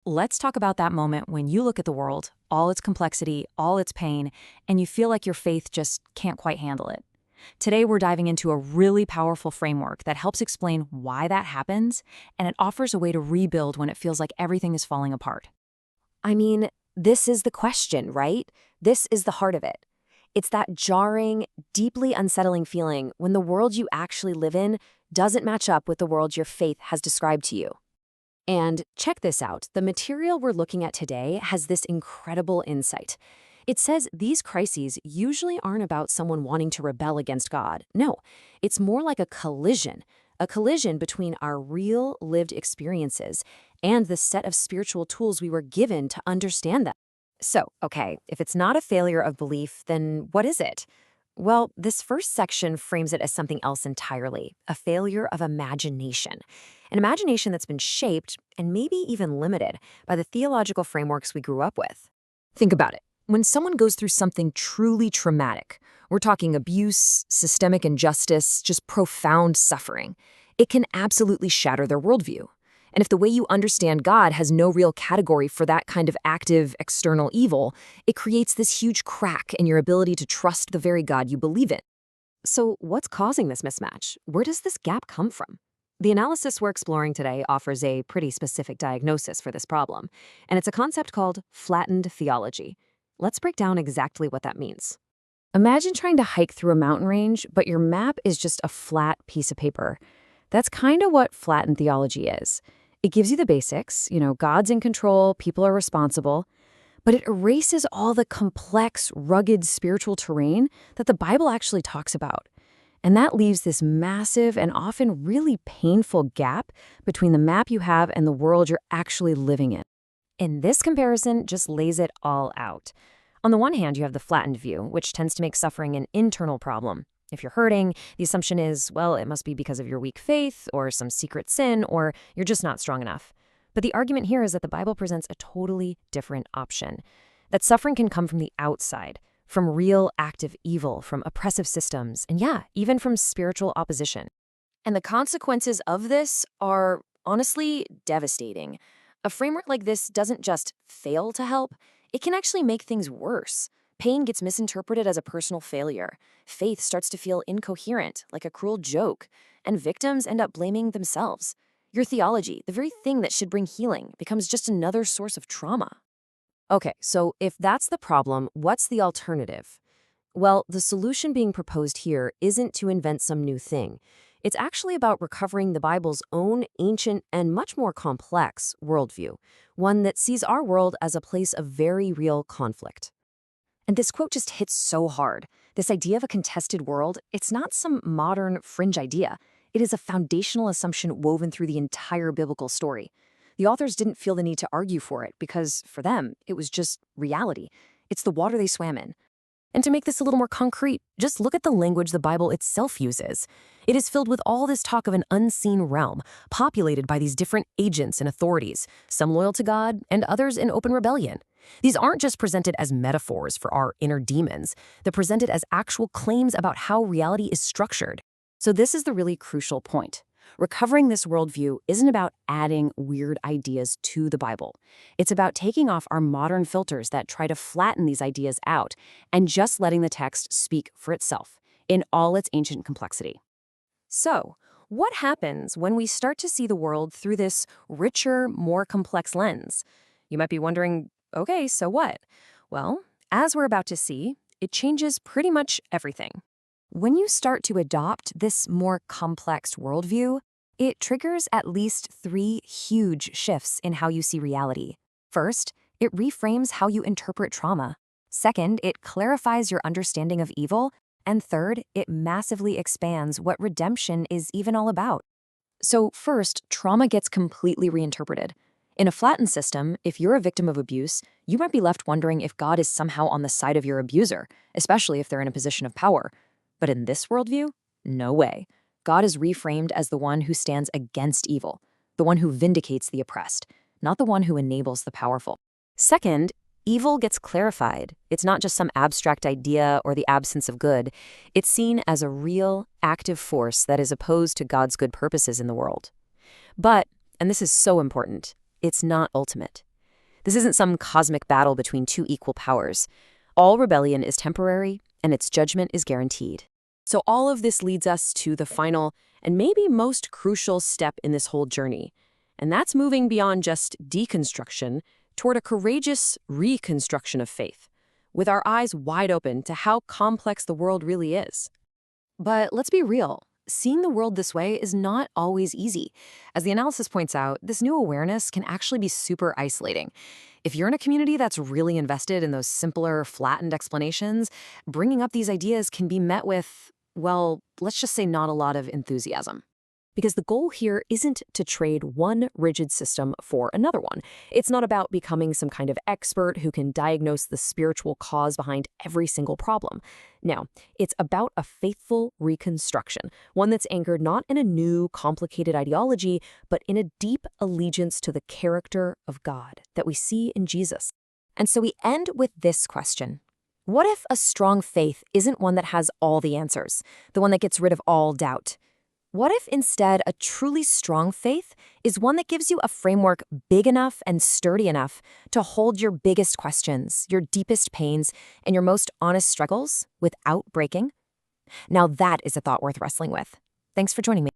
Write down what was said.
Let's talk about that moment when you look at the world, all its complexity, all its pain, and you feel like your faith just can't quite handle it. Today, we're diving into a really powerful framework that helps explain why that happens, and it offers a way to rebuild when it feels like everything is falling apart. I mean, this is the question, right? This is the heart of it. It's that jarring, deeply unsettling feeling when the world you actually live in doesn't match up with the world your faith has described to you. And check this out, the material we're looking at today has this incredible insight. It says these crises usually aren't about someone wanting to rebel against God. No, it's more like a collision between our real lived experiences and the set of spiritual tools we were given to understand them. So, okay, if it's not a failure of belief, then what is it? Well, this first section frames it as something else entirely, a failure of imagination. An imagination that's been shaped and maybe even limited by the theological frameworks we grew up with. Think about it. When someone goes through something truly traumatic, we're talking abuse, systemic injustice, just profound suffering, it can absolutely shatter their worldview. And if the way you understand God has no real category for that kind of active external evil, it creates this huge crack in your ability to trust the very God you believe in. So, what's causing this mismatch? Where does this gap come from? The analysis we're exploring today offers a pretty specific diagnosis for this problem, and it's a concept called flattened theology. Let's break down exactly what that means. Imagine trying to hike through a mountain range, but your map is just a flat piece of paper. That's kind of what flattened theology is. It gives you the basics, God's in control, people are responsible, but it erases all the complex, rugged spiritual terrain that the Bible actually talks about. And that leaves this massive and often really painful gap between the map you have and the world you're actually living in. And this comparison just lays it all out. On the one hand, you have the flattened view, which tends to make suffering an internal problem. If you're hurting, the assumption is, well, it must be because of your weak faith or some secret sin, or you're just not strong enough. But the argument here is that the Bible presents a totally different option, that suffering can come from the outside, from real active evil, from oppressive systems, and even from spiritual opposition. And the consequences of this are honestly devastating. A framework like this doesn't just fail to help, it can actually make things worse. Pain gets misinterpreted as a personal failure. Faith starts to feel incoherent, like a cruel joke, and victims end up blaming themselves. Your theology, the very thing that should bring healing, becomes just another source of trauma. Okay, so if that's the problem, what's the alternative? Well, the solution being proposed here isn't to invent some new thing. It's actually about recovering the Bible's own ancient and much more complex worldview, one that sees our world as a place of very real conflict. And this quote just hits so hard. This idea of a contested world, it's not some modern fringe idea. It is a foundational assumption woven through the entire biblical story. The authors didn't feel the need to argue for it because, for them, it was just reality. It's the water they swam in. And to make this a little more concrete, just look at the language the Bible itself uses. It is filled with all this talk of an unseen realm, populated by these different agents and authorities, some loyal to God and others in open rebellion. These aren't just presented as metaphors for our inner demons. They're presented as actual claims about how reality is structured. So this is the really crucial point. Recovering this worldview isn't about adding weird ideas to the Bible. It's about taking off our modern filters that try to flatten these ideas out and just letting the text speak for itself in all its ancient complexity. So, what happens when we start to see the world through this richer, more complex lens? You might be wondering, okay, so what? Well, as we're about to see, it changes pretty much everything. When you start to adopt this more complex worldview, it triggers at least 3 huge shifts in how you see reality. First, it reframes how you interpret trauma. Second, it clarifies your understanding of evil. And third, it massively expands what redemption is even all about. So first, trauma gets completely reinterpreted. In a flattened system, if you're a victim of abuse, you might be left wondering if God is somehow on the side of your abuser, especially if they're in a position of power. But in this worldview, no way. God is reframed as the one who stands against evil, the one who vindicates the oppressed, not the one who enables the powerful. Second, evil gets clarified. It's not just some abstract idea or the absence of good. It's seen as a real, active force that is opposed to God's good purposes in the world. But, and this is so important, it's not ultimate. This isn't some cosmic battle between two equal powers. All rebellion is temporary, and its judgment is guaranteed. So all of this leads us to the final and maybe most crucial step in this whole journey. And that's moving beyond just deconstruction toward a courageous reconstruction of faith, with our eyes wide open to how complex the world really is. But let's be real. Seeing the world this way is not always easy. As the analysis points out, this new awareness can actually be super isolating. If you're in a community that's really invested in those simpler, flattened explanations, bringing up these ideas can be met with, well, let's just say not a lot of enthusiasm. Because the goal here isn't to trade one rigid system for another one. It's not about becoming some kind of expert who can diagnose the spiritual cause behind every single problem. No, it's about a faithful reconstruction, one that's anchored not in a new, complicated ideology, but in a deep allegiance to the character of God that we see in Jesus. And so we end with this question. What if a strong faith isn't one that has all the answers, the one that gets rid of all doubt? What if instead a truly strong faith is one that gives you a framework big enough and sturdy enough to hold your biggest questions, your deepest pains, and your most honest struggles without breaking? Now that is a thought worth wrestling with. Thanks for joining me.